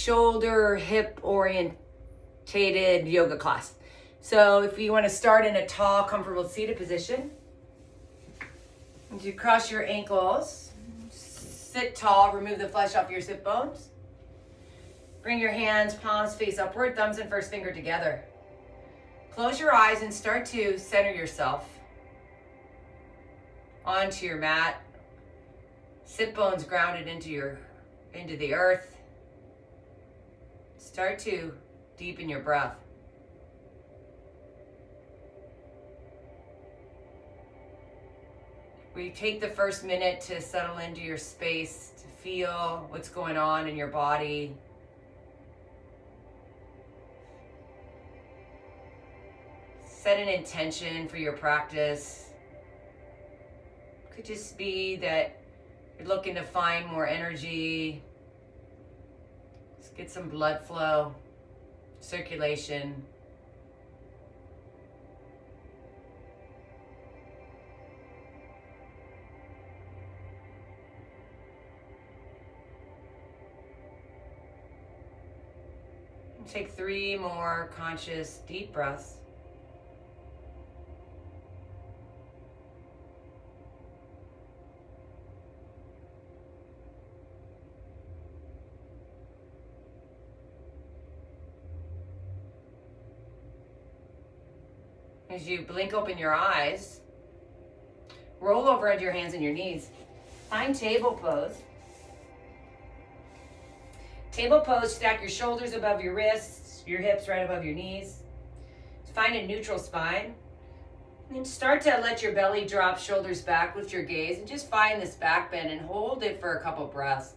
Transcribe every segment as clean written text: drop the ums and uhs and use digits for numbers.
shoulder, hip orientated yoga class. So if you want to start in a tall, comfortable seated position, as you cross your ankles, sit tall, remove the flesh off your sit bones. Bring your hands, palms face upward, thumbs and first finger together. Close your eyes and start to center yourself onto your mat. Sit bones grounded into the earth. Start to deepen your breath. We take the first minute to settle into your space, to feel what's going on in your body. Set an intention for your practice. It could just be that you're looking to find more energy. Let's get some blood flow, circulation. Take 3 more conscious deep breaths. As you blink open your eyes, roll over onto your hands and your knees. Find table pose. Table pose, stack your shoulders above your wrists, your hips right above your knees. Find a neutral spine. And then start to let your belly drop, shoulders back, lift your gaze, and just find this back bend and hold it for a couple breaths.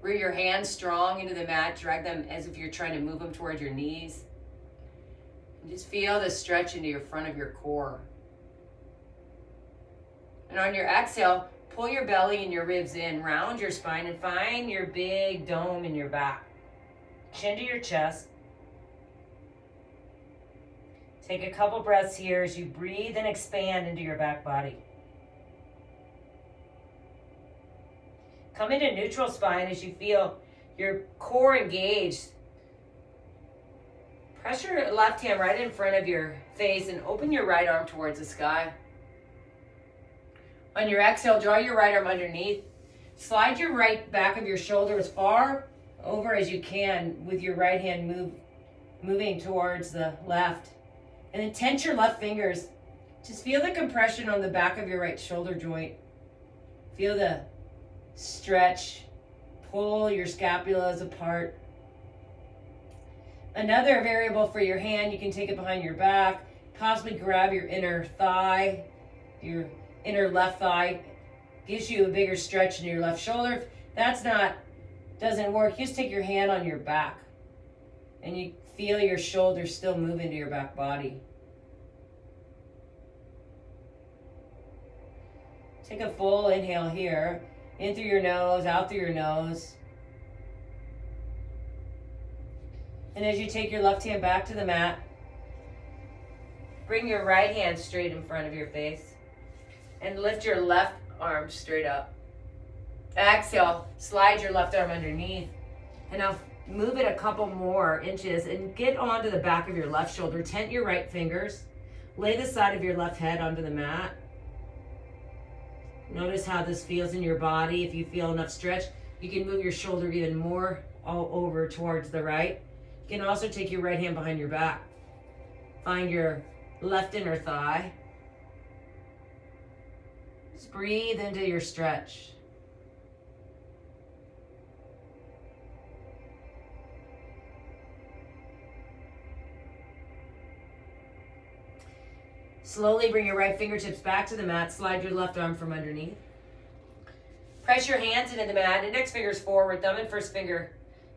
Root your hands strong into the mat, drag them as if you're trying to move them towards your knees. And just feel the stretch into your front of your core. And on your exhale, pull your belly and your ribs in, round your spine, and find your big dome in your back. Chin to your chest. Take a couple breaths here as you breathe and expand into your back body. Come into neutral spine as you feel your core engaged. Press your left hand right in front of your face and open your right arm towards the sky. On your exhale, draw your right arm underneath. Slide your right back of your shoulder as far over as you can with your right hand moving towards the left. And then tense your left fingers. Just feel the compression on the back of your right shoulder joint. Feel the stretch. Pull your scapulas apart. Another variable for your hand, you can take it behind your back, possibly grab your inner thigh, your inner left thigh, gives you a bigger stretch in your left shoulder. If that doesn't work, just take your hand on your back and you feel your shoulders still move into your back body. Take a full inhale here, in through your nose, out through your nose. And as you take your left hand back to the mat, bring your right hand straight in front of your face and lift your left arm straight up. Exhale, slide your left arm underneath. And now move it a couple more inches and get onto the back of your left shoulder. Tent your right fingers. Lay the side of your left head onto the mat. Notice how this feels in your body. If you feel enough stretch, you can move your shoulder even more all over towards the right. You can also take your right hand behind your back. Find your left inner thigh. Just breathe into your stretch. Slowly bring your right fingertips back to the mat. Slide your left arm from underneath. Press your hands into the mat. Index fingers forward, thumb and first finger.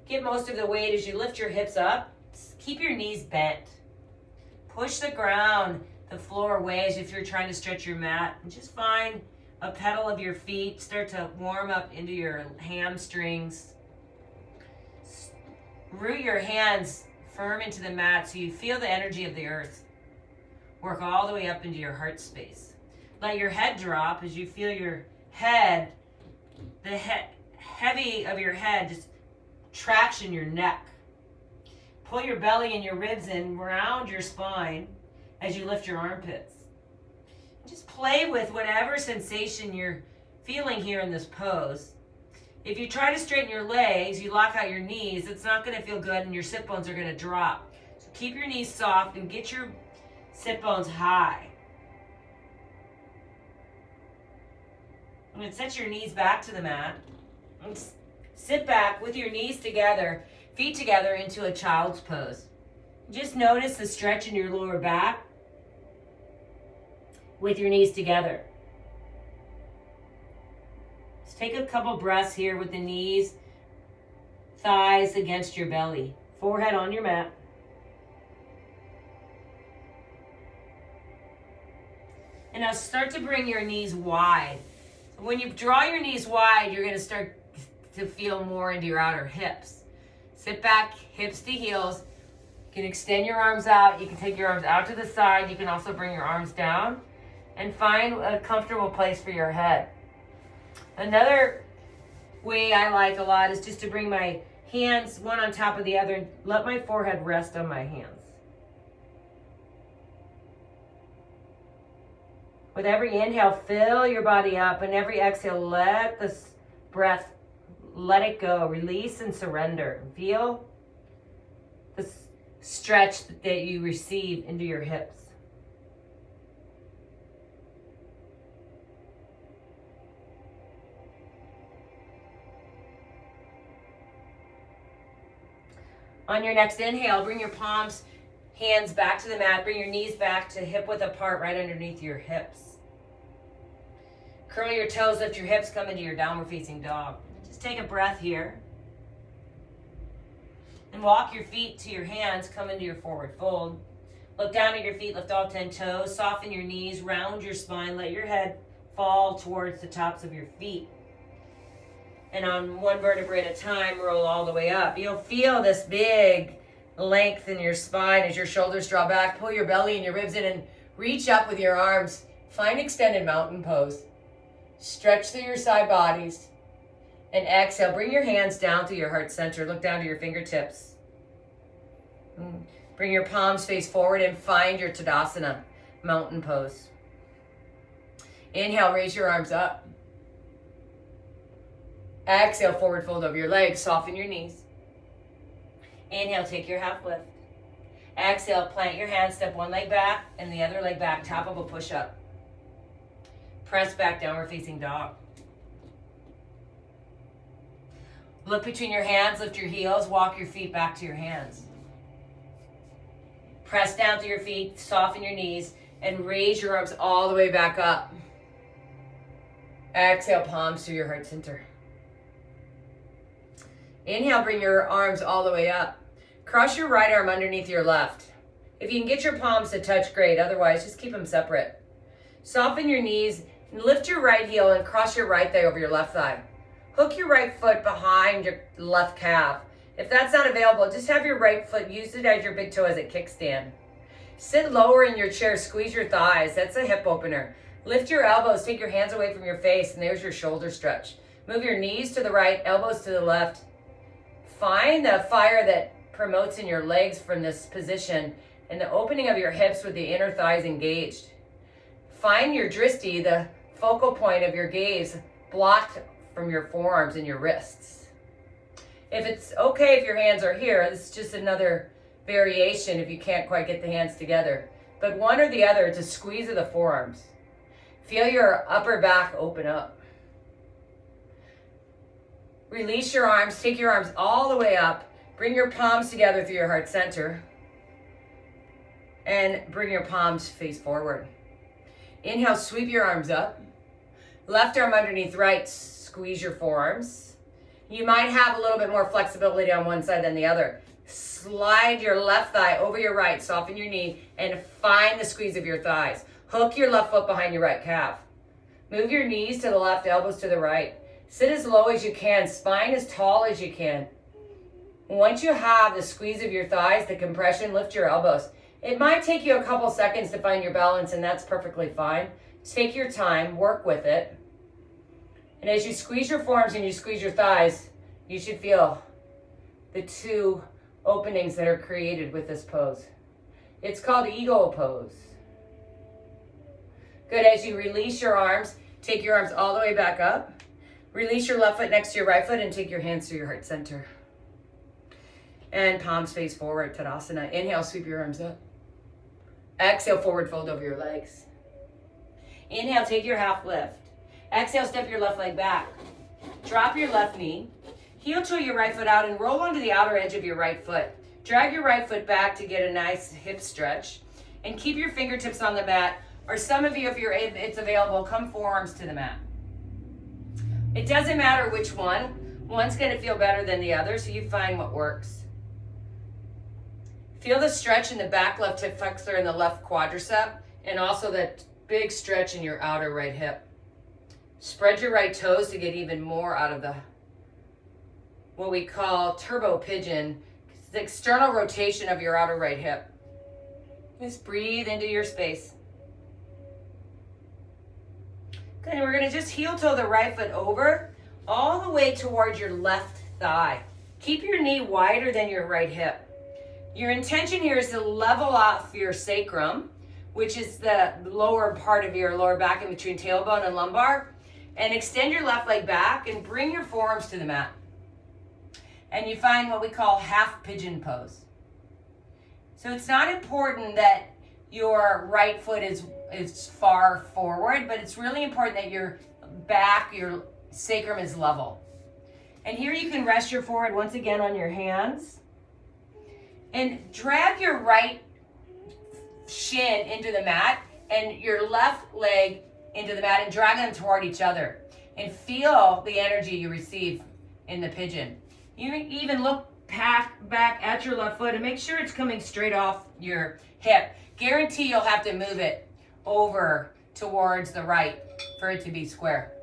Get most of the weight as you lift your hips up. Keep your knees bent. Push the ground, the floor away as if you're trying to stretch your mat. And just find a pedal of your feet. Start to warm up into your hamstrings. Root your hands firm into the mat so you feel the energy of the earth. Work all the way up into your heart space. Let your head drop as you feel your head, the heavy of your head just traction your neck. Pull your belly and your ribs in, round your spine as you lift your armpits. Just play with whatever sensation you're feeling here in this pose. If you try to straighten your legs, you lock out your knees, it's not going to feel good and your sit bones are going to drop. So keep your knees soft and get your sit bones high. I'm going to set your knees back to the mat. And sit back with your knees together, feet together into a child's pose. Just notice the stretch in your lower back with your knees together. Just take a couple breaths here with the knees, thighs against your belly, forehead on your mat. And now start to bring your knees wide. When you draw your knees wide, you're going to start to feel more into your outer hips. Sit back, hips to heels. You can extend your arms out. You can take your arms out to the side. You can also bring your arms down and find a comfortable place for your head. Another way I like a lot is just to bring my hands one on top of the other and let my forehead rest on my hands. With every inhale, fill your body up, and every exhale, let this breath, let it go. Release and surrender. Feel the stretch that you receive into your hips. On your next inhale, bring your palms, hands back to the mat. Bring your knees back to hip width apart right underneath your hips. Curl your toes, lift your hips, come into your downward facing dog. Just take a breath here. And walk your feet to your hands, come into your forward fold. Look down at your feet, lift all 10 toes, soften your knees, round your spine, let your head fall towards the tops of your feet. And on one vertebrae at a time, roll all the way up. You'll feel this big length in your spine as your shoulders draw back. Pull your belly and your ribs in and reach up with your arms. Find extended mountain pose. Stretch through your side bodies. And exhale. Bring your hands down to your heart center. Look down to your fingertips. Bring your palms face forward and find your Tadasana, mountain pose. Inhale, raise your arms up. Exhale, forward fold over your legs, soften your knees. Inhale, take your half lift. Exhale, plant your hands, step one leg back and the other leg back, top of a push-up. Press back, downward facing dog. Look between your hands, lift your heels, walk your feet back to your hands. Press down to your feet, soften your knees, and raise your arms all the way back up. Exhale, palms to your heart center. Inhale, bring your arms all the way up. Cross your right arm underneath your left. If you can get your palms to touch, great. Otherwise, just keep them separate. Soften your knees, and lift your right heel and cross your right thigh over your left thigh. Hook your right foot behind your left calf. If that's not available, just have your right foot, use it as your big toe as a kickstand. Sit lower in your chair, squeeze your thighs. That's a hip opener. Lift your elbows, take your hands away from your face, and there's your shoulder stretch. Move your knees to the right, elbows to the left. Find the fire that promotes in your legs from this position and the opening of your hips with the inner thighs engaged. Find your drishti, the focal point of your gaze, blocked from your forearms and your wrists. If it's okay if your hands are here, this is just another variation if you can't quite get the hands together. But one or the other to squeeze of the forearms. Feel your upper back open up. Release your arms, take your arms all the way up. Bring your palms together through your heart center. And bring your palms face forward. Inhale, sweep your arms up. Left arm underneath right, squeeze your forearms. You might have a little bit more flexibility on one side than the other. Slide your left thigh over your right, soften your knee, and find the squeeze of your thighs. Hook your left foot behind your right calf. Move your knees to the left, elbows to the right. Sit as low as you can, spine as tall as you can. Once you have the squeeze of your thighs, the compression, lift your elbows. It might take you a couple seconds to find your balance, and that's perfectly fine. Take your time, work with it. And as you squeeze your forearms and you squeeze your thighs, you should feel the two openings that are created with this pose. It's called eagle pose. Good. As you release your arms, take your arms all the way back up. Release your left foot next to your right foot and take your hands to your heart center. And palms face forward, Tadasana. Inhale, sweep your arms up. Exhale, forward fold over your legs. Inhale, take your half lift. Exhale, step your left leg back. Drop your left knee. Heel toe your right foot out and roll onto the outer edge of your right foot. Drag your right foot back to get a nice hip stretch. And keep your fingertips on the mat. Or some of you, if it's available, come forearms to the mat. It doesn't matter which one. One's going to feel better than the other, so you find what works. Feel the stretch in the back left hip flexor and the left quadricep, and also that big stretch in your outer right hip. Spread your right toes to get even more out of the, what we call turbo pigeon. It's the external rotation of your outer right hip. Just breathe into your space. Good, and we're going to just heel toe the right foot over all the way towards your left thigh. Keep your knee wider than your right hip. Your intention here is to level off your sacrum, which is the lower part of your lower back in between tailbone and lumbar, and extend your left leg back and bring your forearms to the mat. And you find what we call half pigeon pose. So it's not important that your right foot is far forward, but it's really important that your back, your sacrum is level. And here you can rest your forehead once again on your hands. And drag your right shin into the mat and your left leg into the mat and drag them toward each other. And feel the energy you receive in the pigeon. You even look back at your left foot and make sure it's coming straight off your hip. Guarantee you'll have to move it over towards the right for it to be square.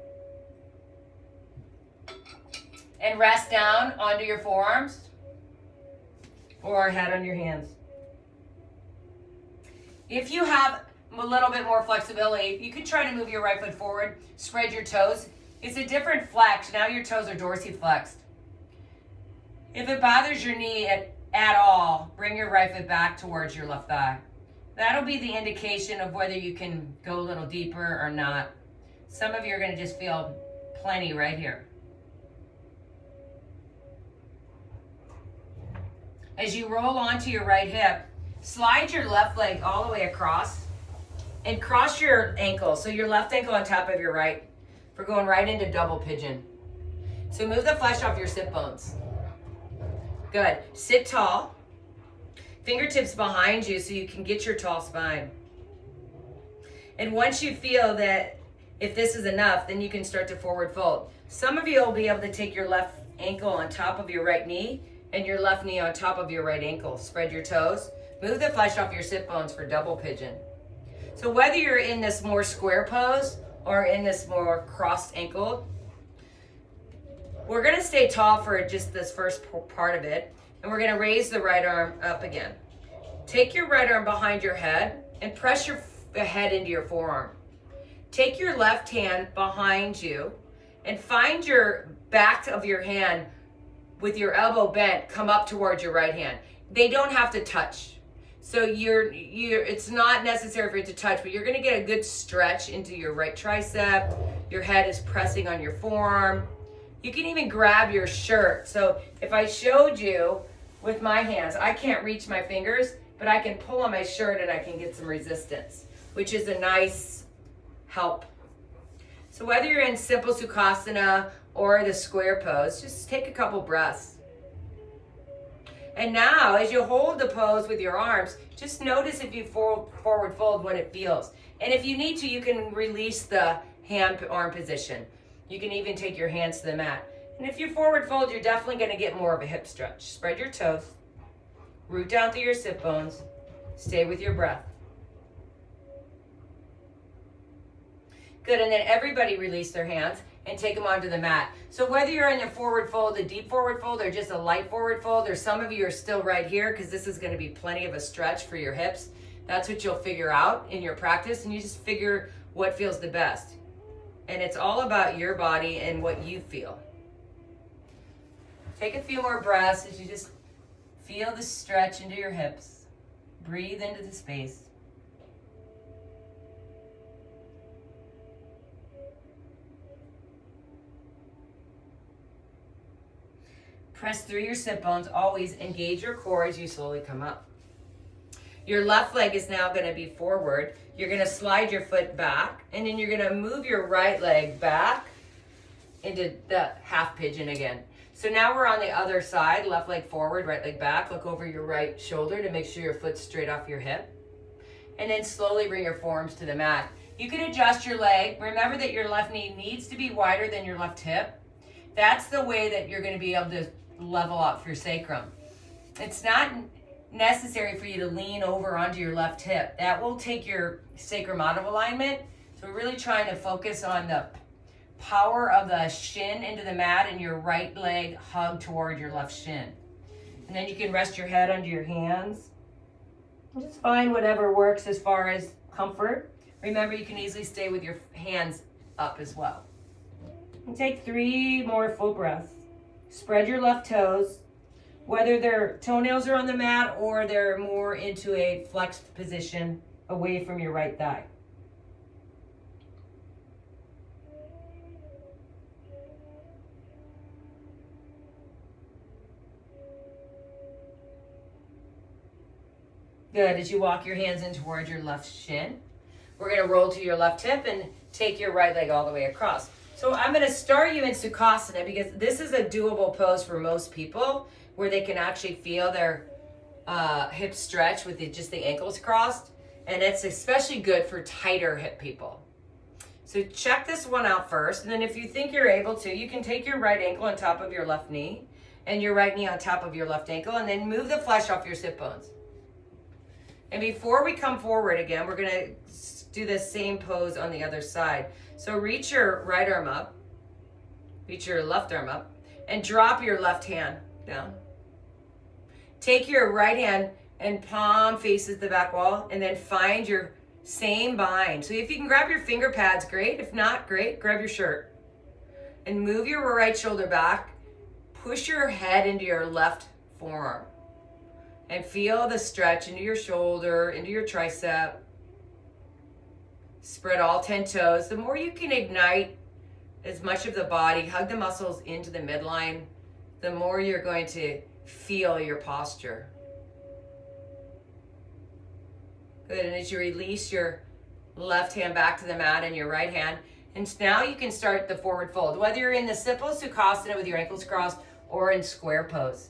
And rest down onto your forearms or head on your hands. If you have a little bit more flexibility, you can try to move your right foot forward, spread your toes. It's a different flex. Now your toes are dorsiflexed. If it bothers your knee at all, bring your right foot back towards your left thigh. That'll be the indication of whether you can go a little deeper or not. Some of you are going to just feel plenty right here. As you roll onto your right hip, slide your left leg all the way across and cross your ankle. So your left ankle on top of your right. We're going right into double pigeon. So move the flesh off your sit bones. Good. Sit tall. Fingertips behind you so you can get your tall spine. And once you feel that if this is enough, then you can start to forward fold. Some of you will be able to take your left ankle on top of your right knee and your left knee on top of your right ankle. Spread your toes. Move the flesh off your sit bones for double pigeon. So whether you're in this more square pose or in this more crossed ankle, we're going to stay tall for just this first part of it. And we're going to raise the right arm up again. Take your right arm behind your head and press your head into your forearm. Take your left hand behind you and find your back of your hand with your elbow bent, come up towards your right hand. They don't have to touch. So it's not necessary for it to touch, but you're going to get a good stretch into your right tricep. Your head is pressing on your forearm. You can even grab your shirt. So if I showed you with my hands, I can't reach my fingers, but I can pull on my shirt and I can get some resistance, which is a nice help. So whether you're in simple Sukhasana or the square pose, just take a couple breaths. And now, as you hold the pose with your arms, just notice if you forward fold when it feels. And if you need to, you can release the hand-arm position. You can even take your hands to the mat. And if you forward fold, you're definitely going to get more of a hip stretch. Spread your toes. Root down through your sit bones. Stay with your breath. Good, and then everybody release their hands and take them onto the mat. So whether you're in a forward fold, a deep forward fold, or just a light forward fold, or some of you are still right here because this is going to be plenty of a stretch for your hips. That's what you'll figure out in your practice, and you just figure what feels the best. And it's all about your body and what you feel. Take a few more breaths as you just feel the stretch into your hips. Breathe into the space. Press through your sit bones. Always engage your core as you slowly come up. Your left leg is now going to be forward. You're going to slide your foot back, and then you're going to move your right leg back into the half pigeon again. So now we're on the other side, left leg forward, right leg back. Look over your right shoulder to make sure your foot's straight off your hip. And then slowly bring your forearms to the mat. You can adjust your leg. Remember that your left knee needs to be wider than your left hip. That's the way that you're going to be able to level up your sacrum. It's not necessary for you to lean over onto your left hip. That will take your sacrum out of alignment. So we're really trying to focus on the power of the shin into the mat and your right leg hug toward your left shin. And then you can rest your head under your hands. Just find whatever works as far as comfort. Remember, you can easily stay with your hands up as well. And take 3 more full breaths. Spread your left toes, whether their toenails are on the mat or they're more into a flexed position away from your right thigh. Good. As you walk your hands in towards your left shin, we're going to roll to your left hip and take your right leg all the way across. So I'm going to start you in Sukhasana because this is a doable pose for most people where they can actually feel their hips stretch with just the ankles crossed. And it's especially good for tighter hip people. So check this one out first. And then if you think you're able to, you can take your right ankle on top of your left knee and your right knee on top of your left ankle and then move the flesh off your sit bones. And before we come forward again, we're going to do the same pose on the other side. So reach your right arm up, reach your left arm up, and drop your left hand down. Take your right hand and palm faces the back wall, and then find your same bind. So if you can grab your finger pads, great. If not, great, grab your shirt. And move your right shoulder back. Push your head into your left forearm. And feel the stretch into your shoulder, into your tricep. Spread all 10 toes. The more you can ignite as much of the body, hug the muscles into the midline, the more you're going to feel your posture. Good, and as you release your left hand back to the mat and your right hand, and now you can start the forward fold, whether you're in the simple Sukhasana with your ankles crossed or in square pose.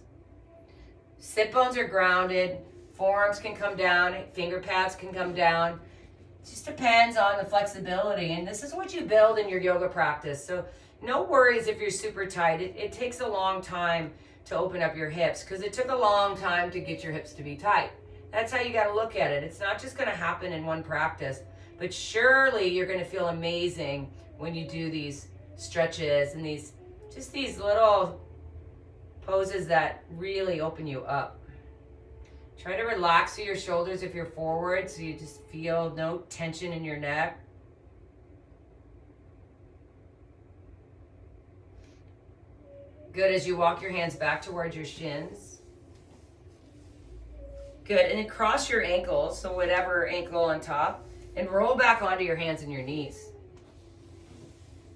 Sit bones are grounded, forearms can come down, finger pads can come down. It just depends on the flexibility, and this is what you build in your yoga practice. So no worries if you're super tight. It takes a long time to open up your hips because it took a long time to get your hips to be tight. That's how you got to look at it. It's not just going to happen in one practice, but surely you're going to feel amazing when you do these stretches and these little poses that really open you up. Try to relax through your shoulders if you're forward so you just feel no tension in your neck. Good, as you walk your hands back towards your shins. Good, and then cross your ankles, so whatever ankle on top, and roll back onto your hands and your knees.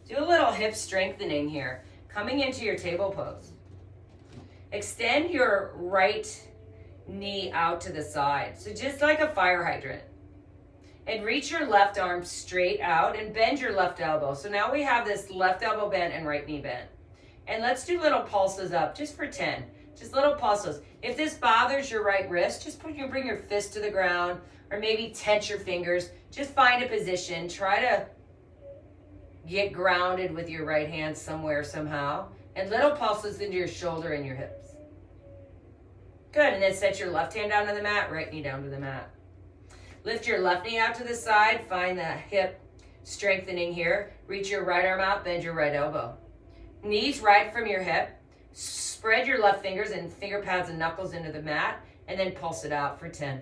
Do a little hip strengthening here, coming into your table pose. Extend your right knee out to the side, so just like a fire hydrant. And reach your left arm straight out and bend your left elbow. So now we have this left elbow bent and right knee bent. And let's do little pulses up, just for 10. Just little pulses. If this bothers your right wrist, just bring your fist to the ground or maybe tense your fingers. Just find a position. Try to get grounded with your right hand somewhere, somehow. And little pulses into your shoulder and your hips. Good, and then set your left hand down to the mat, right knee down to the mat. Lift your left knee out to the side. Find the hip strengthening here. Reach your right arm out, bend your right elbow. Knees right from your hip. Spread your left fingers and finger pads and knuckles into the mat, and then pulse it out for 10.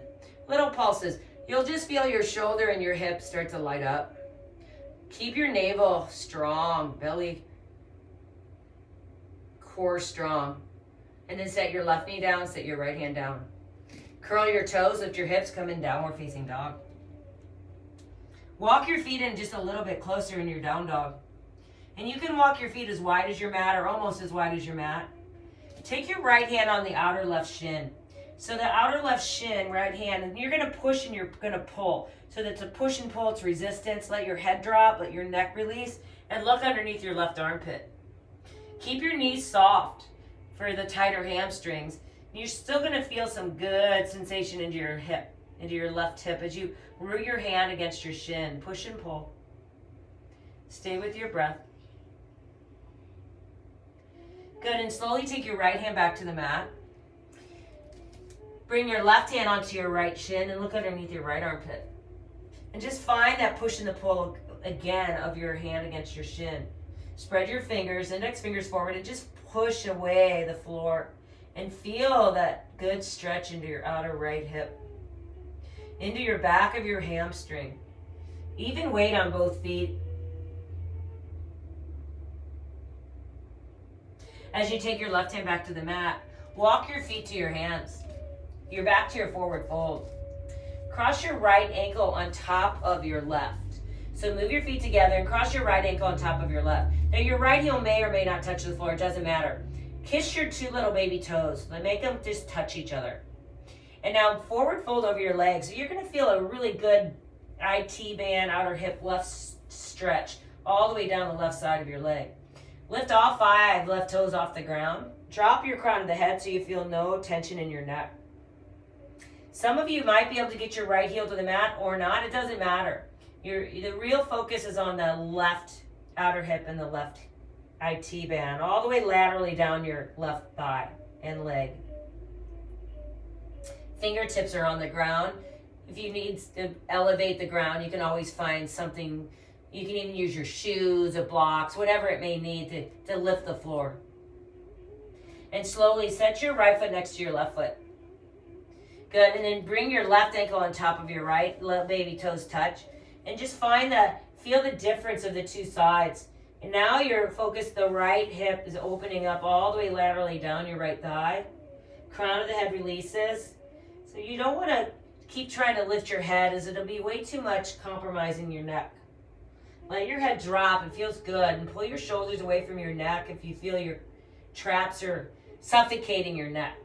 Little pulses. You'll just feel your shoulder and your hip start to light up. Keep your navel strong, belly, core strong. And then set your left knee down, set your right hand down. Curl your toes, lift your hips, come in downward facing dog. Walk your feet in just a little bit closer in your down dog. And you can walk your feet as wide as your mat or almost as wide as your mat. Take your right hand on the outer left shin. So the outer left shin, right hand, and you're going to push and you're going to pull. So that's a push and pull, it's resistance. Let your head drop, let your neck release, and look underneath your left armpit. Keep your knees soft for the tighter hamstrings. You're still going to feel some good sensation into your hip, into your left hip as you root your hand against your shin. Push and pull. Stay with your breath. Good, and slowly take your right hand back to the mat. Bring your left hand onto your right shin and look underneath your right armpit. And just find that push and the pull again of your hand against your shin. Spread your fingers, index fingers forward, and just push away the floor. And feel that good stretch into your outer right hip. Into your back of your hamstring. Even weight on both feet. As you take your left hand back to the mat, walk your feet to your hands. You're back to your forward fold. Cross your right ankle on top of your left. So move your feet together and cross your right ankle on top of your left. Now your right heel may or may not touch the floor, it doesn't matter. Kiss your two little baby toes. Make them just touch each other. And now forward fold over your legs. So you're going to feel a really good IT band, outer hip, left stretch all the way down the left side of your leg. Lift all 5 left toes off the ground. Drop your crown of the head so you feel no tension in your neck. Some of you might be able to get your right heel to the mat or not. It doesn't matter. The real focus is on the left outer hip and the left IT band, all the way laterally down your left thigh and leg. Fingertips are on the ground. If you need to elevate the ground, you can always find something. You can even use your shoes or blocks, whatever it may need to lift the floor. And slowly set your right foot next to your left foot. Good, and then bring your left ankle on top of your right, let baby toes touch. And just feel the difference of the two sides. And now you're focused, the right hip is opening up all the way laterally down your right thigh. Crown of the head releases. So you don't want to keep trying to lift your head as it'll be way too much compromising your neck. Let your head drop, it feels good. And pull your shoulders away from your neck if you feel your traps are suffocating your neck.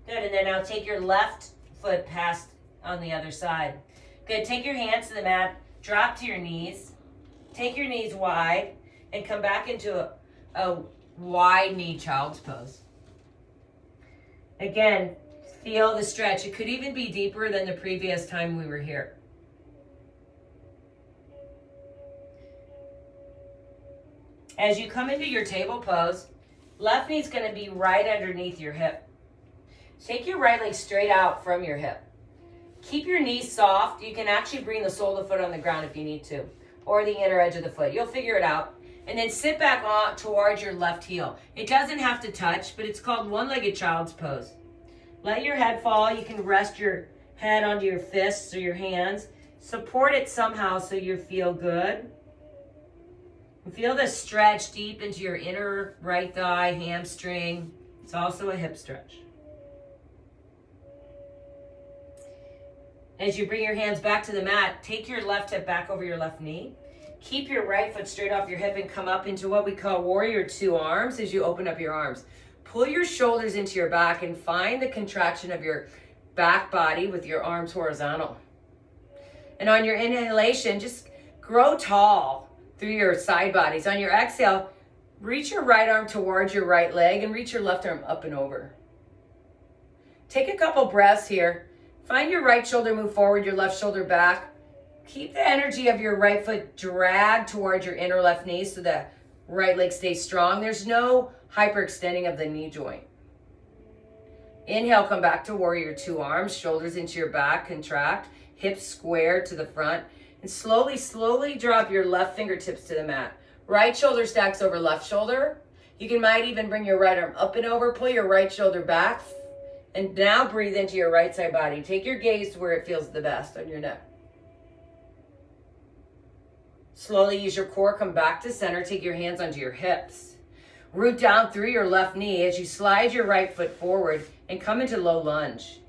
Good, and then now take your left foot past on the other side. Good, take your hands to the mat, drop to your knees, take your knees wide, and come back into a wide knee child's pose. Again, feel the stretch. It could even be deeper than the previous time we were here. As you come into your table pose, left knee's going to be right underneath your hip. Take your right leg straight out from your hip. Keep your knees soft. You can actually bring the sole of the foot on the ground if you need to, or the inner edge of the foot. You'll figure it out. And then sit back on towards your left heel. It doesn't have to touch, but it's called one-legged child's pose. Let your head fall. You can rest your head onto your fists or your hands. Support it somehow so you feel good. And feel the stretch deep into your inner right thigh, hamstring. It's also a hip stretch. As you bring your hands back to the mat, take your left hip back over your left knee. Keep your right foot straight off your hip and come up into what we call warrior two arms as you open up your arms. Pull your shoulders into your back and find the contraction of your back body with your arms horizontal. And on your inhalation, just grow tall through your side bodies. On your exhale, reach your right arm towards your right leg and reach your left arm up and over. Take a couple breaths here. Find your right shoulder move forward, your left shoulder back. Keep the energy of your right foot dragged towards your inner left knee so the right leg stays strong. There's no hyperextending of the knee joint. Inhale, come back to warrior two arms, shoulders into your back, contract, hips square to the front, and slowly drop your left fingertips to the mat. Right shoulder stacks over left shoulder. You might even bring your right arm up and over, pull your right shoulder back, and now breathe into your right side body. Take your gaze to where it feels the best on your neck. Slowly use your core, come back to center, take your hands onto your hips. Root down through your left knee as you slide your right foot forward and come into low lunge.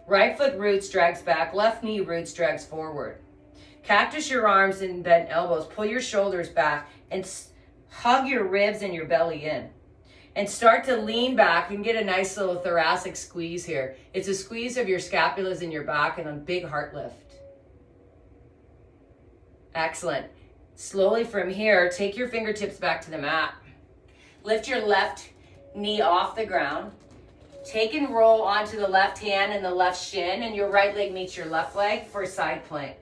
Right foot roots, drags back, left knee roots, drags forward. Cactus your arms and bent elbows, pull your shoulders back and hug your ribs and your belly in. And start to lean back and get a nice little thoracic squeeze here. It's a squeeze of your scapulas in your back and a big heart lift. Excellent. Slowly from here, take your fingertips back to the mat. Lift your left knee off the ground. Take and roll onto the left hand and the left shin, and your right leg meets your left leg for a side plank.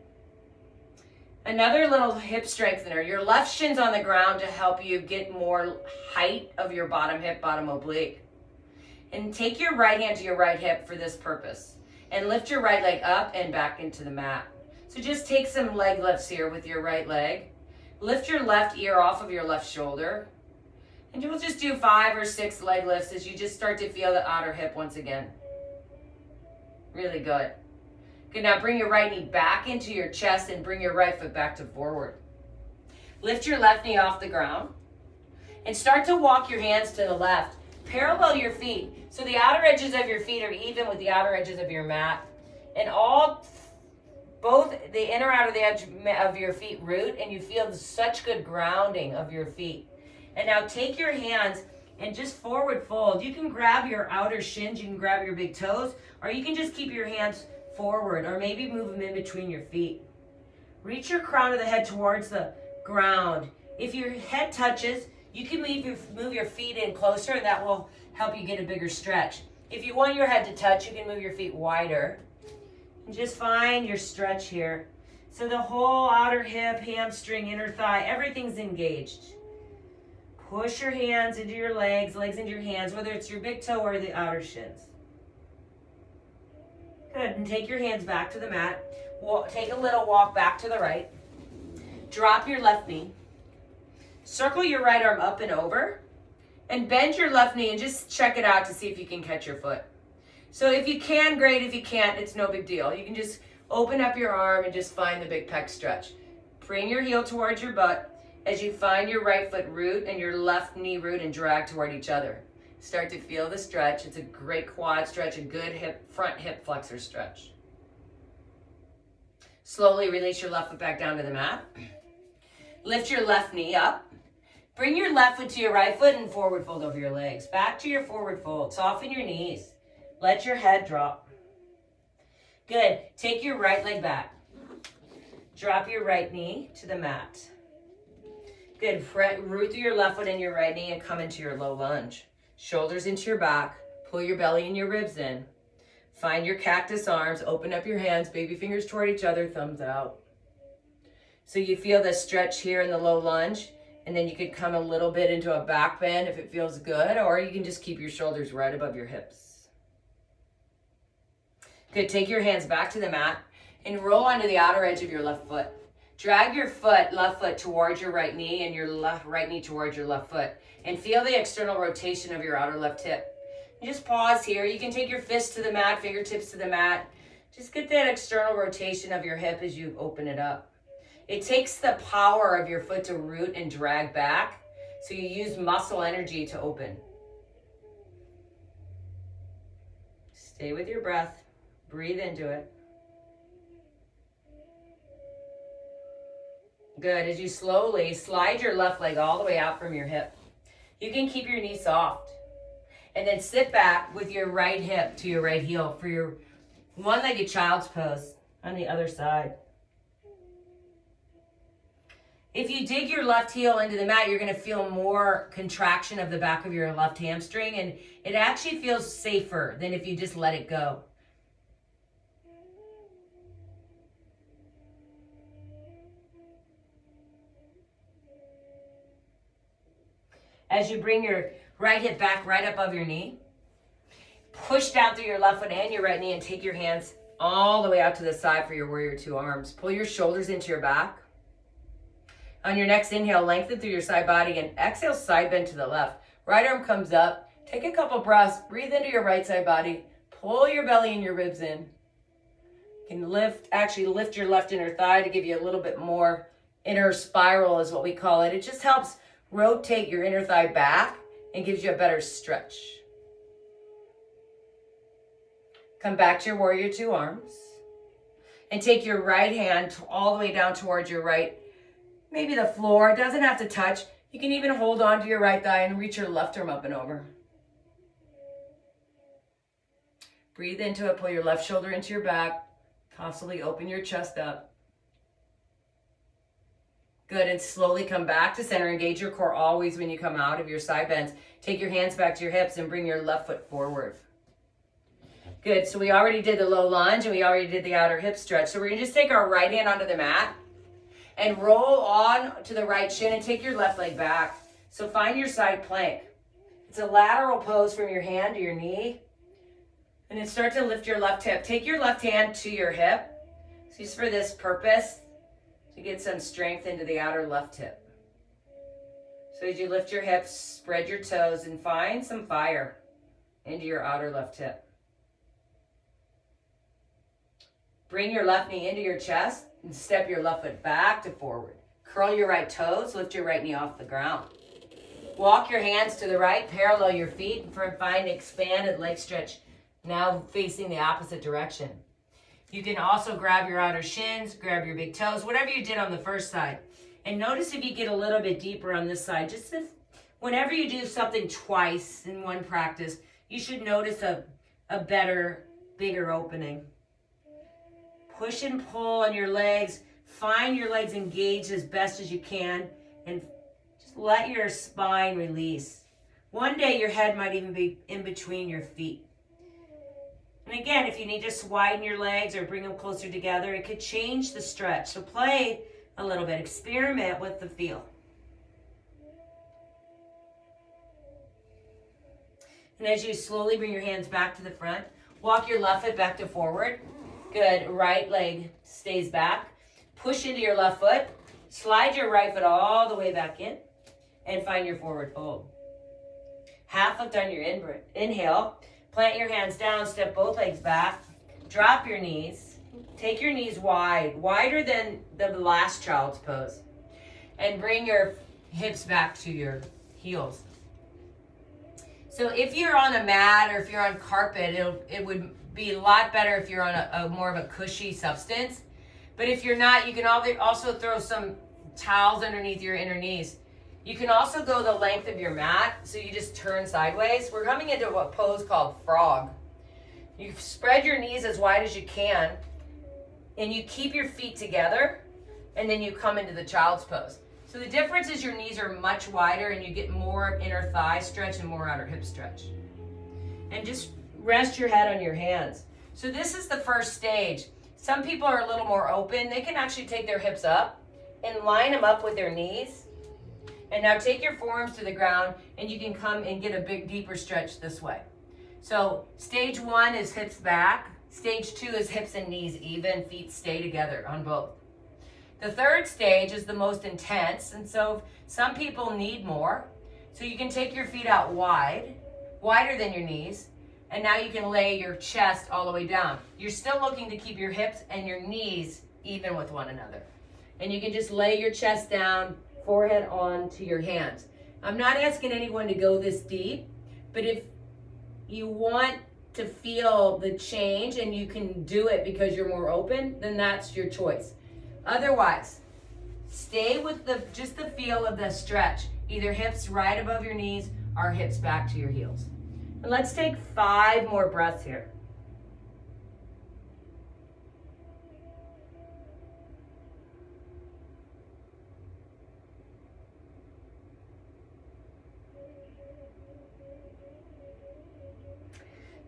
Another little hip strengthener. Your left shin's on the ground to help you get more height of your bottom hip, bottom oblique. And take your right hand to your right hip for this purpose. And lift your right leg up and back into the mat. So just take some leg lifts here with your right leg. Lift your left ear off of your left shoulder. And we'll just do 5 or 6 leg lifts as you just start to feel the outer hip once again. Really good. Good, now bring your right knee back into your chest and bring your right foot back to forward. Lift your left knee off the ground and start to walk your hands to the left. Parallel your feet. So the outer edges of your feet are even with the outer edges of your mat. And both the inner outer the edge of your feet root, and you feel such good grounding of your feet. And now take your hands and just forward fold. You can grab your outer shins, you can grab your big toes, or you can just keep your hands forward, or maybe move them in between your feet. Reach your crown of the head towards the ground. If your head touches, you can move your feet in closer, and that will help you get a bigger stretch. If you want your head to touch, you can move your feet wider. And just find your stretch here. So the whole outer hip, hamstring, inner thigh, everything's engaged. Push your hands into your legs into your hands, whether it's your big toe or the outer shins. Good, and take your hands back to the mat. Take a little walk back to the right. Drop your left knee. Circle your right arm up and over. And bend your left knee and just check it out to see if you can catch your foot. So if you can, great. If you can't, it's no big deal. You can just open up your arm and just find the big pec stretch. Bring your heel towards your butt as you find your right foot root and your left knee root and drag toward each other. Start to feel the stretch. It's a great quad stretch, a good front hip flexor stretch. Slowly release your left foot back down to the mat. Lift your left knee up. Bring your left foot to your right foot and forward fold over your legs. Back to your forward fold. Soften your knees. Let your head drop. Good. Take your right leg back. Drop your right knee to the mat. Good. Root through your left foot and your right knee and come into your low lunge. Shoulders into your back. Pull your belly and your ribs in. Find your cactus arms. Open up your hands. Baby fingers toward each other. Thumbs out. So you feel the stretch here in the low lunge. And then you could come a little bit into a back bend if it feels good. Or you can just keep your shoulders right above your hips. Good. Take your hands back to the mat. And roll onto the outer edge of your left foot. Drag your left foot towards your right knee and your right knee towards your left foot. And feel the external rotation of your outer left hip. And just pause here. You can take your fists to the mat, fingertips to the mat. Just get that external rotation of your hip as you open it up. It takes the power of your foot to root and drag back. So you use muscle energy to open. Stay with your breath. Breathe into it. Good. As you slowly slide your left leg all the way out from your hip. You can keep your knee soft. And then sit back with your right hip to your right heel for your one-legged child's pose on the other side. If you dig your left heel into the mat, you're going to feel more contraction of the back of your left hamstring, and it actually feels safer than if you just let it go. As you bring your right hip back right above your knee, push down through your left foot and your right knee and take your hands all the way out to the side for your warrior two arms. Pull your shoulders into your back. On your next inhale, lengthen through your side body and exhale, side bend to the left. Right arm comes up. Take a couple breaths. Breathe into your right side body. Pull your belly and your ribs in. You can lift your left inner thigh to give you a little bit more inner spiral is what we call it. It just helps rotate your inner thigh back and gives you a better stretch. Come back to your warrior two arms and take your right hand all the way down towards your right, maybe the floor. It doesn't have to touch. You can even hold on to your right thigh and reach your left arm up and over. Breathe into it, pull your left shoulder into your back, possibly open your chest up. Good, and slowly come back to center. Engage your core always when you come out of your side bends. Take your hands back to your hips and bring your left foot forward. Good, so we already did the low lunge and we already did the outer hip stretch. So we're gonna just take our right hand onto the mat and roll on to the right shin and take your left leg back. So find your side plank. It's a lateral pose from your hand to your knee. And then start to lift your left hip. Take your left hand to your hip. So just for this purpose, to get some strength into the outer left hip. So as you lift your hips, spread your toes and find some fire into your outer left hip. Bring your left knee into your chest and step your left foot back to forward. Curl your right toes, lift your right knee off the ground. Walk your hands to the right, parallel your feet, and find expanded leg stretch, now facing the opposite direction. You can also grab your outer shins, grab your big toes, whatever you did on the first side. And notice if you get a little bit deeper on this side, just if, whenever you do something twice in one practice, you should notice a better, bigger opening. Push and pull on your legs. Find your legs engaged as best as you can and just let your spine release. One day your head might even be in between your feet. And again, if you need to widen your legs or bring them closer together, it could change the stretch. So play a little bit, experiment with the feel. And as you slowly bring your hands back to the front, walk your left foot back to forward. Good, right leg stays back. Push into your left foot, slide your right foot all the way back in, and find your forward fold. Half lift on your inhale. Plant your hands down, step both legs back, drop your knees, take your knees wide, wider than the last child's pose, and bring your hips back to your heels. So if you're on a mat or if you're on carpet, it would be a lot better if you're on a more of a cushy substance. But if you're not, you can also throw some towels underneath your inner knees. You can also go the length of your mat, so you just turn sideways. We're coming into a pose called frog. You spread your knees as wide as you can, and you keep your feet together, and then you come into the child's pose. So the difference is your knees are much wider, and you get more inner thigh stretch and more outer hip stretch. And just rest your head on your hands. So this is the first stage. Some people are a little more open. They can actually take their hips up and line them up with their knees. And now take your forearms to the ground and you can come and get a big, deeper stretch this way. So stage one is hips back. Stage two is hips and knees even, feet stay together on both. The third stage is the most intense, and so some people need more. So you can take your feet out wide, wider than your knees, and now you can lay your chest all the way down. You're still looking to keep your hips and your knees even with one another. And you can just lay your chest down, forehead on to your hands. I'm not asking anyone to go this deep, but if you want to feel the change and you can do it because you're more open, then that's your choice. Otherwise, stay with just the feel of the stretch. Either hips right above your knees or hips back to your heels. And let's take 5 more breaths here.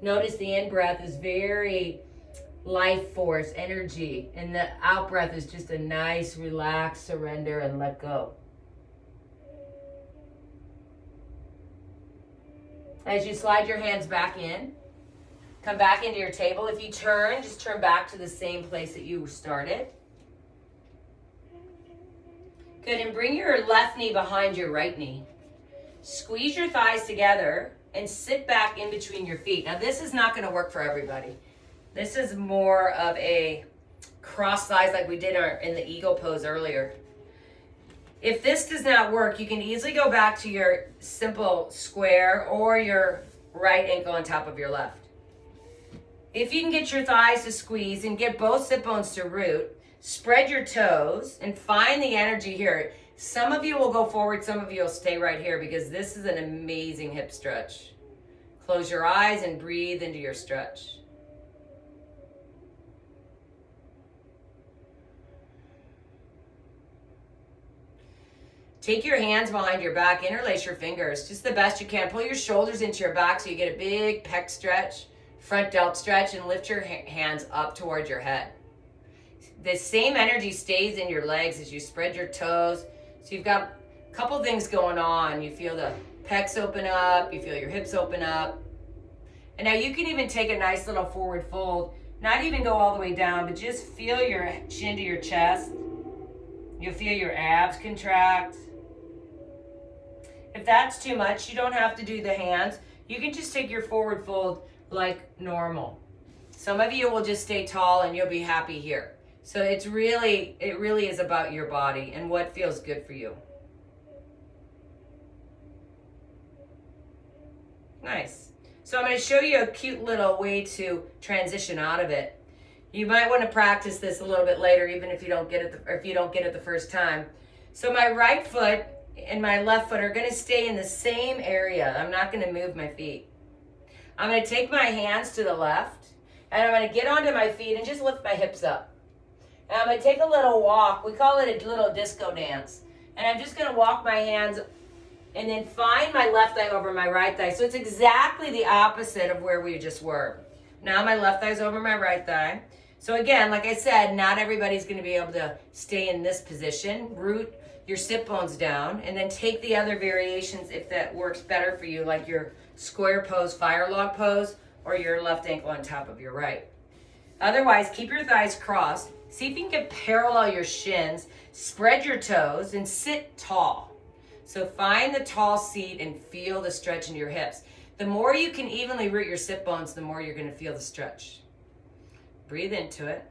Notice the in-breath is very life force, energy, and the out-breath is just a nice, relax, surrender, and let go. As you slide your hands back in, come back into your table. If you turn, just turn back to the same place that you started. Good, and bring your left knee behind your right knee. Squeeze your thighs together and sit back in between your feet. Now this is not gonna work for everybody. This is more of a cross thighs like we did in the eagle pose earlier. If this does not work, you can easily go back to your simple square or your right ankle on top of your left. If you can get your thighs to squeeze and get both sit bones to root, spread your toes and find the energy here. Some of you will go forward, some of you will stay right here because this is an amazing hip stretch. Close your eyes and breathe into your stretch. Take your hands behind your back, interlace your fingers, just the best you can. Pull your shoulders into your back so you get a big pec stretch, front delt stretch, and lift your hands up towards your head. The same energy stays in your legs as you spread your toes. So you've got a couple things going on. You feel the pecs open up, you feel your hips open up. And now you can even take a nice little forward fold, not even go all the way down, but just feel your chin to your chest. You'll feel your abs contract. If that's too much, you don't have to do the hands. You can just take your forward fold like normal. Some of you will just stay tall and you'll be happy here. So it really is about your body and what feels good for you. Nice. So I'm going to show you a cute little way to transition out of it. You might want to practice this a little bit later, even if you don't get it the first time. So my right foot and my left foot are going to stay in the same area. I'm not going to move my feet. I'm going to take my hands to the left, and I'm going to get onto my feet and just lift my hips up. And I'm going to take a little walk. We call it a little disco dance. And I'm just going to walk my hands and then find my left thigh over my right thigh. So it's exactly the opposite of where we just were. Now my left thigh's over my right thigh. So again, like I said, not everybody's going to be able to stay in this position. Root your sit bones down, and then take the other variations if that works better for you, like your square pose, fire log pose, or your left ankle on top of your right. Otherwise, keep your thighs crossed. See if you can get parallel your shins, spread your toes, and sit tall. So find the tall seat and feel the stretch in your hips. The more you can evenly root your sit bones, the more you're going to feel the stretch. Breathe into it.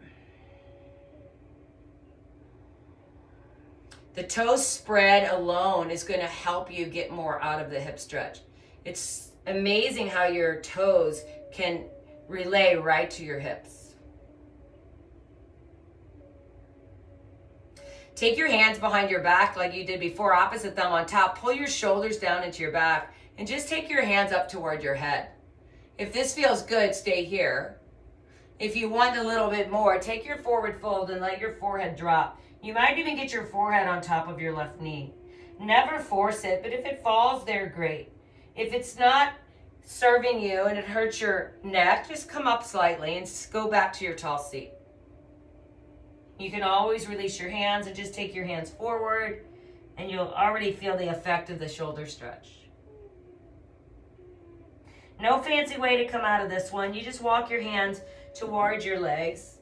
The toes spread alone is going to help you get more out of the hip stretch. It's amazing how your toes can relay right to your hips. Take your hands behind your back like you did before, opposite thumb on top. Pull your shoulders down into your back and just take your hands up toward your head. If this feels good, stay here. If you want a little bit more, take your forward fold and let your forehead drop. You might even get your forehead on top of your left knee. Never force it, but if it falls there, great. If it's not serving you and it hurts your neck, just come up slightly and go back to your tall seat. You can always release your hands and just take your hands forward, and you'll already feel the effect of the shoulder stretch. No fancy way to come out of this one. You just walk your hands towards your legs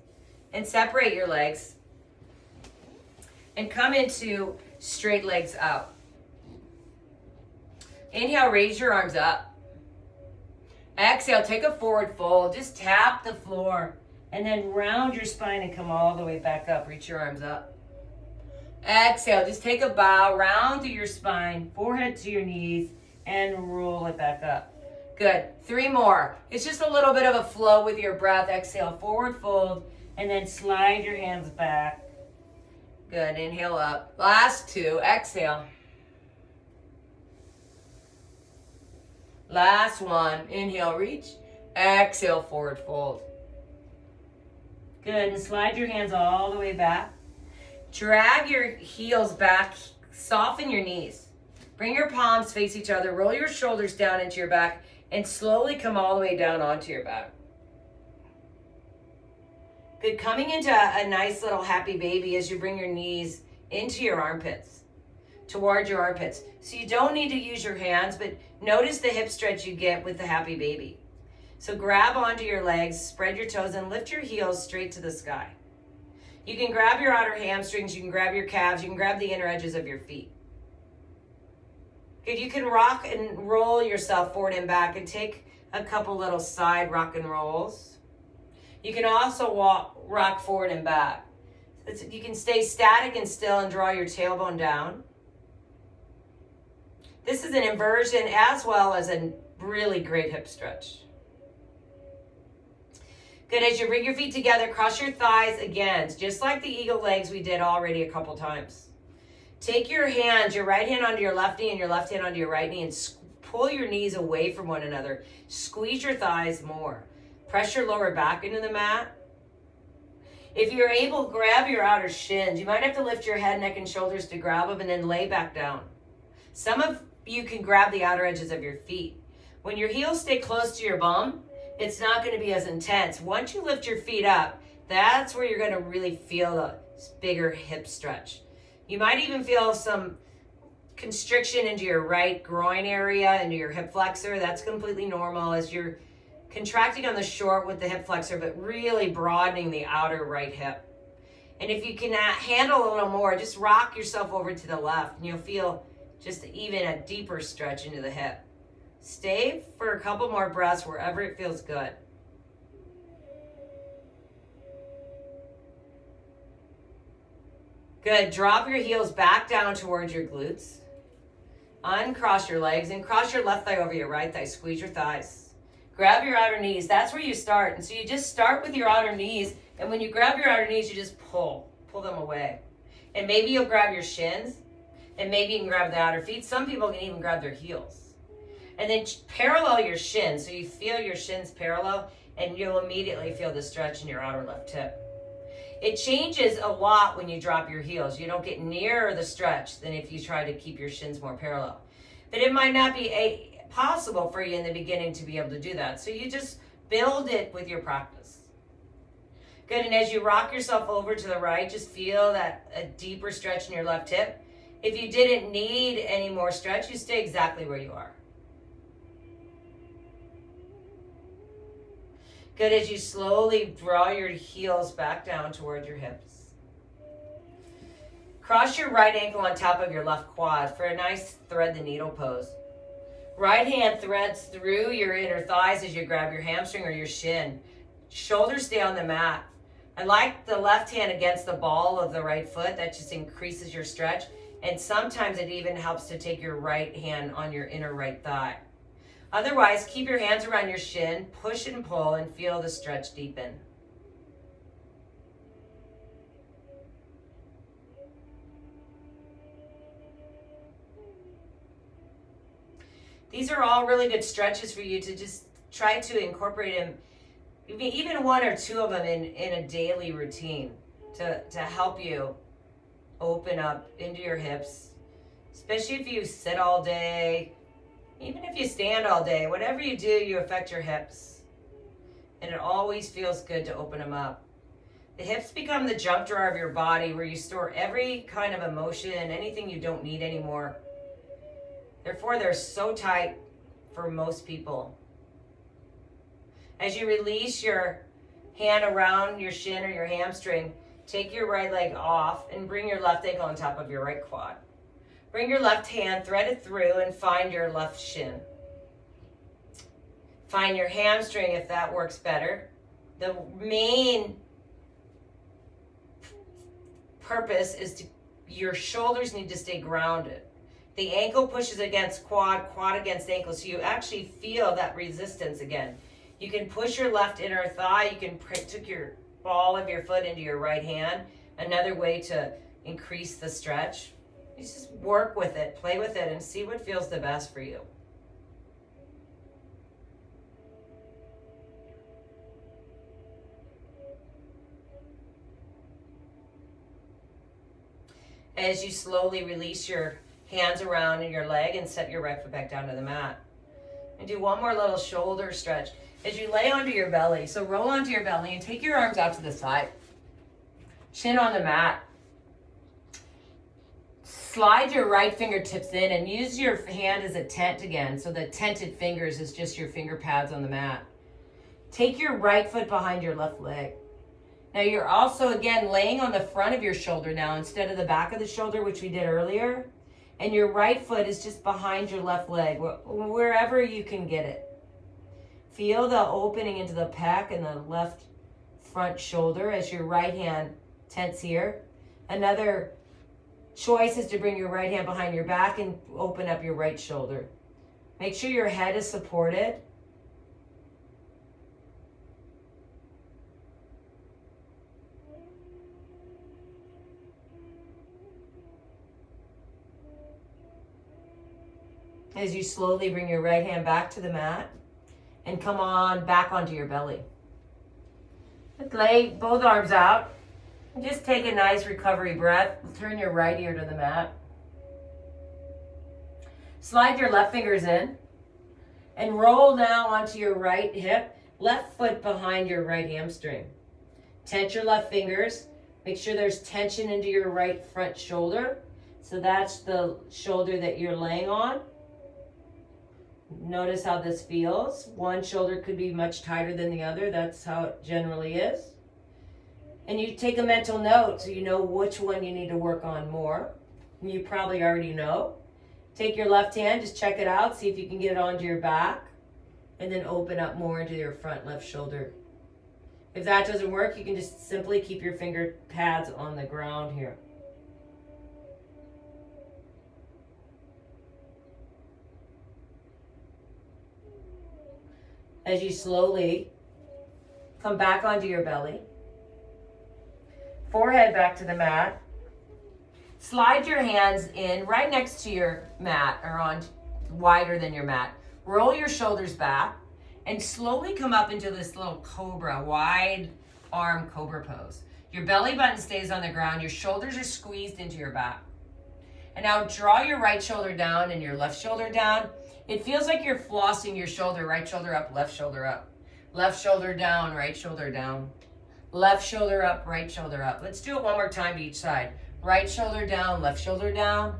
and separate your legs and come into straight legs out. Inhale, raise your arms up. Exhale, take a forward fold. Just tap the floor and then round your spine and come all the way back up. Reach your arms up. Exhale, just take a bow, round through your spine, forehead to your knees, and roll it back up. Good. 3 more. It's just a little bit of a flow with your breath. Exhale, forward fold, and then slide your hands back. Good. Inhale up. Last 2. Exhale. Last 1. Inhale, reach. Exhale, forward fold. Good. And slide your hands all the way back. Drag your heels back. Soften your knees. Bring your palms face each other. Roll your shoulders down into your back and slowly come all the way down onto your back. Good. Coming into a nice little happy baby as you bring your knees into your armpits, towards your armpits. So you don't need to use your hands, but notice the hip stretch you get with the happy baby. So grab onto your legs, spread your toes, and lift your heels straight to the sky. You can grab your outer hamstrings, you can grab your calves, you can grab the inner edges of your feet. Good. You can rock and roll yourself forward and back and take a couple little side rock and rolls. You can also rock forward and back. You can stay static and still and draw your tailbone down. This is an inversion as well as a really great hip stretch. Good. As you bring your feet together, cross your thighs again, just like the eagle legs we did already a couple times. Take your hands, your right hand onto your left knee and your left hand onto your right knee, and pull your knees away from one another. Squeeze your thighs more. Press your lower back into the mat. If you're able, grab your outer shins. You might have to lift your head, neck, and shoulders to grab them and then lay back down. Some of you can grab the outer edges of your feet. When your heels stay close to your bum, it's not going to be as intense. Once you lift your feet up, that's where you're going to really feel the bigger hip stretch. You might even feel some constriction into your right groin area, into your hip flexor. That's completely normal as you're contracting on the short with the hip flexor, but really broadening the outer right hip. And if you can handle a little more, just rock yourself over to the left and you'll feel just even a deeper stretch into the hip. Stay for a couple more breaths wherever it feels good. Good. Drop your heels back down towards your glutes. Uncross your legs and cross your left thigh over your right thigh. Squeeze your thighs. Grab your outer knees. That's where you start. And so you just start with your outer knees. And when you grab your outer knees, you just pull them away. And maybe you'll grab your shins. And maybe you can grab the outer feet. Some people can even grab their heels. And then parallel your shins. So you feel your shins parallel. And you'll immediately feel the stretch in your outer left hip. It changes a lot when you drop your heels. You don't get nearer the stretch than if you try to keep your shins more parallel. But it might not be possible for you in the beginning to be able to do that. So you just build it with your practice. Good, and as you rock yourself over to the right, just feel that a deeper stretch in your left hip. If you didn't need any more stretch, you stay exactly where you are. Good, as you slowly draw your heels back down toward your hips. Cross your right ankle on top of your left quad for a nice thread the needle pose. Right hand threads through your inner thighs as you grab your hamstring or your shin. Shoulders stay on the mat. I like the left hand against the ball of the right foot. That just increases your stretch. And sometimes it even helps to take your right hand on your inner right thigh. Otherwise, keep your hands around your shin, push and pull, and feel the stretch deepen. These are all really good stretches for you to just try to incorporate them, even one or two of them in a daily routine to help you open up into your hips, especially if you sit all day. Even if you stand all day, whatever you do, you affect your hips. And it always feels good to open them up. The hips become the junk drawer of your body where you store every kind of emotion and anything you don't need anymore. Therefore, they're so tight for most people. As you release your hand around your shin or your hamstring, take your right leg off and bring your left ankle on top of your right quad. Bring your left hand, thread it through, and find your left shin. Find your hamstring if that works better. The main purpose is your shoulders need to stay grounded. The ankle pushes against quad, quad against ankle, so you actually feel that resistance again. You can push your left inner thigh. You can tuck your ball of your foot into your right hand. Another way to increase the stretch. You just work with it, play with it, and see what feels the best for you. As you slowly release your hands around in your leg and set your right foot back down to the mat. And do one more little shoulder stretch. As you lay onto your belly, so roll onto your belly and take your arms out to the side. Chin on the mat. Slide your right fingertips in and use your hand as a tent again. So the tented fingers is just your finger pads on the mat. Take your right foot behind your left leg. Now you're also, again, laying on the front of your shoulder now instead of the back of the shoulder, which we did earlier. And your right foot is just behind your left leg, wherever you can get it. Feel the opening into the pec and the left front shoulder as your right hand tents here. Another choice is to bring your right hand behind your back and open up your right shoulder. Make sure your head is supported. As you slowly bring your right hand back to the mat and come on back onto your belly. Lay both arms out. And just take a nice recovery breath. Turn your right ear to the mat. Slide your left fingers in and roll now onto your right hip, left foot behind your right hamstring. Tense your left fingers. Make sure there's tension into your right front shoulder. So that's the shoulder that you're laying on. Notice how this feels. One shoulder could be much tighter than the other. That's how it generally is. And you take a mental note so you know which one you need to work on more. You probably already know. Take your left hand, just check it out, see if you can get it onto your back, and then open up more into your front left shoulder. If that doesn't work, you can just simply keep your finger pads on the ground here. As you slowly come back onto your belly, forehead back to the mat, slide your hands in right next to your mat or on wider than your mat. Roll your shoulders back and slowly come up into this little cobra, wide arm cobra pose. Your belly button stays on the ground, your shoulders are squeezed into your back. And now draw your right shoulder down and your left shoulder down. It feels like you're flossing your shoulder, right shoulder up, left shoulder up. Left shoulder down, right shoulder down. Left shoulder up, right shoulder up. Let's do it one more time to each side. Right shoulder down, left shoulder down.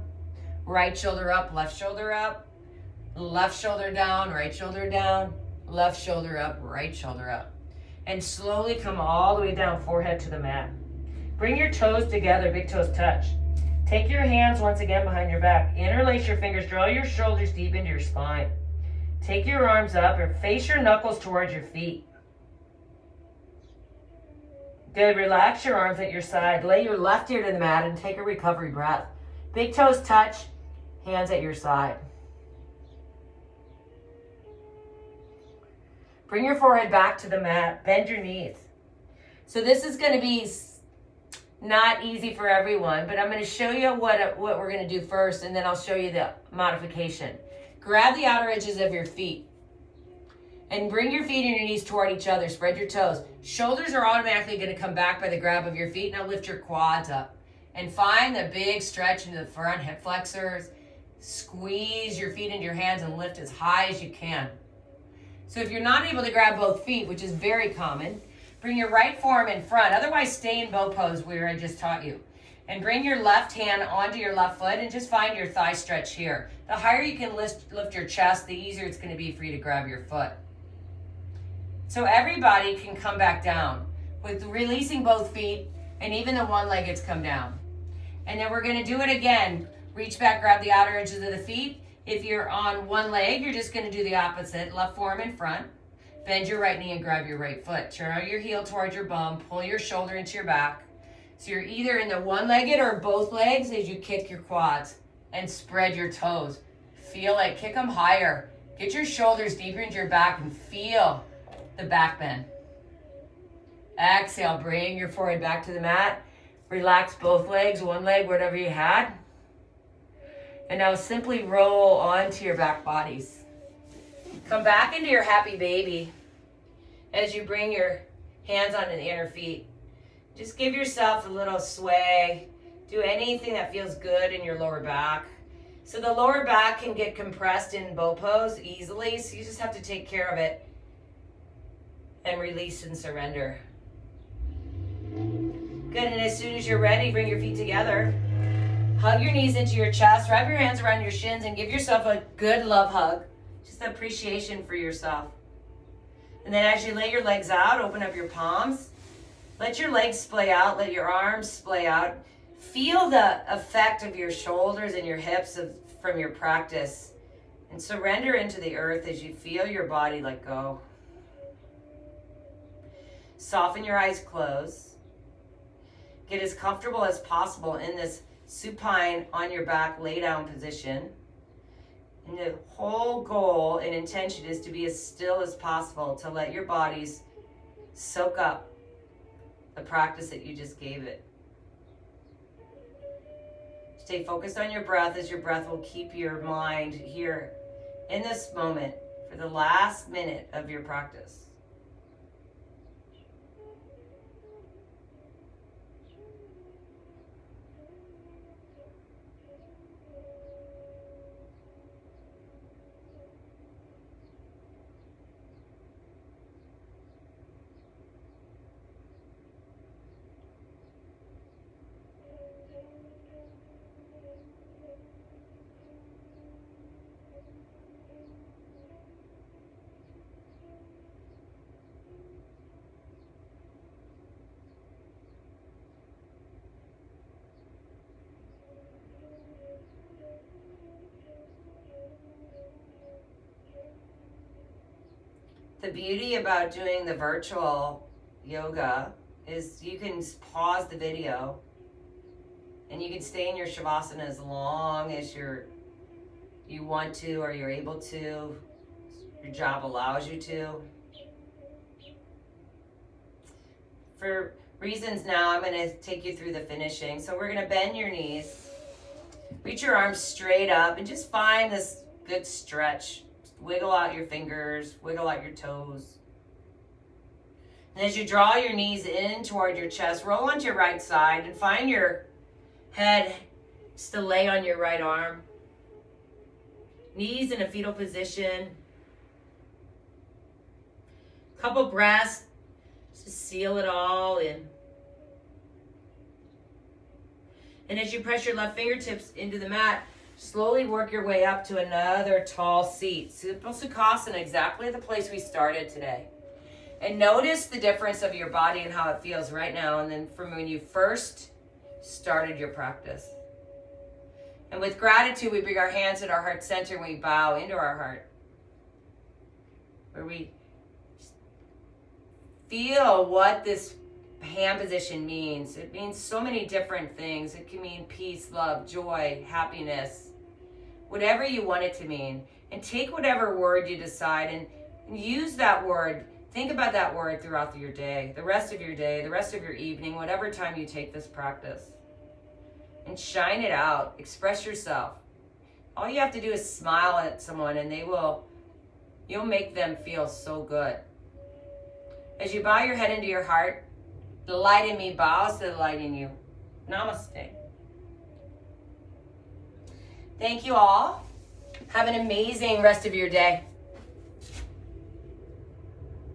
Right shoulder up, left shoulder up. Left shoulder down, right shoulder down. Left shoulder up, right shoulder up. And slowly come all the way down, forehead to the mat. Bring your toes together, big toes touch. Take your hands once again behind your back. Interlace your fingers, draw your shoulders deep into your spine. Take your arms up or face your knuckles towards your feet. Good, relax your arms at your side. Lay your left ear to the mat and take a recovery breath. Big toes touch, hands at your side. Bring your forehead back to the mat, bend your knees. So this is going to be not easy for everyone, but I'm going to show you what we're going to do first, and then I'll show you the modification. Grab the outer edges of your feet and bring your feet and your knees toward each other. Spread your toes. Shoulders are automatically going to come back by the grab of your feet. Now lift your quads up and find the big stretch into the front hip flexors. Squeeze your feet into your hands and lift as high as you can. So if you're not able to grab both feet, which is very common, bring your right forearm in front. Otherwise, stay in bow pose where I just taught you. And bring your left hand onto your left foot and just find your thigh stretch here. The higher you can lift your chest, the easier it's going to be for you to grab your foot. So everybody can come back down with releasing both feet, and even the one leg gets come down. And then we're going to do it again. Reach back, grab the outer edges of the feet. If you're on one leg, you're just going to do the opposite. Left forearm in front. Bend your right knee and grab your right foot. Turn out your heel towards your bum. Pull your shoulder into your back. So you're either in the one-legged or both legs as you kick your quads and spread your toes. Feel it. Kick them higher. Get your shoulders deeper into your back and feel the back bend. Exhale. Bring your forehead back to the mat. Relax both legs, one leg, whatever you had. And now simply roll onto your back bodies. Come back into your happy baby as you bring your hands onto the inner feet. Just give yourself a little sway. Do anything that feels good in your lower back. So the lower back can get compressed in bow pose easily, so you just have to take care of it and release and surrender. Good, and as soon as you're ready, bring your feet together. Hug your knees into your chest, wrap your hands around your shins, and give yourself a good love hug. Just appreciation for yourself. And then as you lay your legs out, open up your palms. Let your legs splay out, let your arms splay out. Feel the effect of your shoulders and your hips from your practice. And surrender into the earth as you feel your body let go. Soften your eyes closed. Get as comfortable as possible in this supine on your back, lay down position. And the whole goal and intention is to be as still as possible, to let your bodies soak up the practice that you just gave it. Stay focused on your breath, as your breath will keep your mind here in this moment for the last minute of your practice. The beauty about doing the virtual yoga is you can pause the video and you can stay in your shavasana as long as you want to, or you're able to. Your job allows you to. For reasons now, I'm going to take you through the finishing. So we're going to bend your knees, reach your arms straight up, and just find this good stretch. Wiggle out your fingers, wiggle out your toes. And as you draw your knees in toward your chest, roll onto your right side and find your head just to lay on your right arm. Knees in a fetal position. Couple breaths to seal it all in. And as you press your left fingertips into the mat, slowly work your way up to another tall seat. Sukhasana, exactly the place we started today. And notice the difference of your body and how it feels right now, and then from when you first started your practice. And with gratitude, we bring our hands at our heart center and we bow into our heart, where we feel what this hand position means. It means so many different things. It can mean peace, love, joy, happiness, whatever you want it to mean. And take whatever word you decide and use that word. Think about that word throughout your day, the rest of your evening, whatever time you take this practice. And shine it out. Express yourself. All you have to do is smile at someone and you'll make them feel so good. As you bow your head into your heart, the light in me bows to the light in you. Namaste. Thank you all. Have an amazing rest of your day.